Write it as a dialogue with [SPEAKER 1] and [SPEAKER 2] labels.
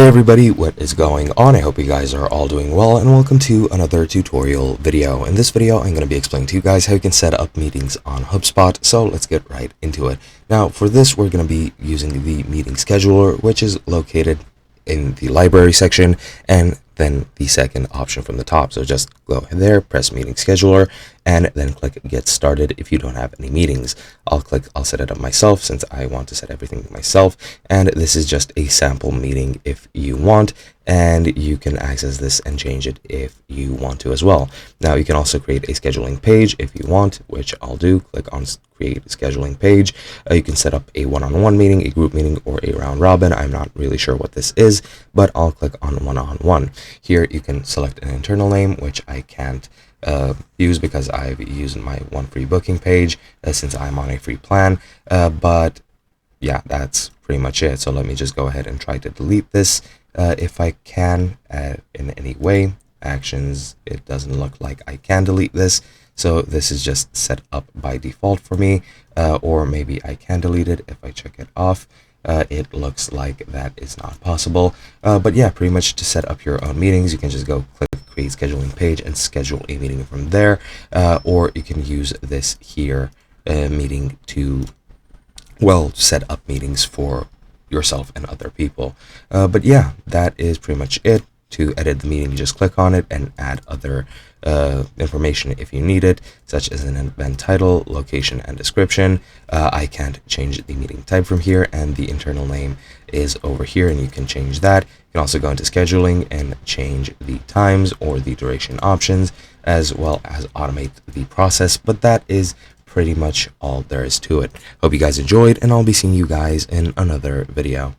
[SPEAKER 1] Hey everybody, what is going on? I hope you guys are all doing well, and welcome to another tutorial video. In this video, I'm going to be explaining to you guys how you can set up meetings on HubSpot, so let's get right into it. Now, for this, we're going to be using the meeting scheduler, which is located in the library section, and then the second option from the top. So just go there, press meeting scheduler, and then click get started if you don't have any meetings. I'll set it up myself since I want to set everything myself, and this is just a sample meeting if you want, and you can access this and change it if you want to as well. Now you can also create a scheduling page if you want, which I'll do. Click on create scheduling page. You can set up a one-on-one meeting, a group meeting, or a round robin. I'm not really sure what this is, but I'll click on one-on-one. Here you can select an internal name, which I can't use because I've used my one free booking page since I'm on a free plan, but yeah, that's pretty much it. So let me just go ahead and try to delete this if I can in any way. Actions, it doesn't look like I can delete this, so this is just set up by default for me, or maybe I can delete it if I check it off. It looks like that is not possible, but yeah, pretty much to set up your own meetings, you can just go click create scheduling page and schedule a meeting from there, or you can use this here meeting to, well, set up meetings for yourself and other people. But yeah, that is pretty much it. To edit the meeting, you just click on it and add other information if you need it, such as an event title, location, and description. I can't change the meeting type from here, and the internal name is over here, and you can change that. You can also go into scheduling and change the times or the duration options, as well as automate the process. But that is pretty much all there is to it. Hope you guys enjoyed, and I'll be seeing you guys in another video.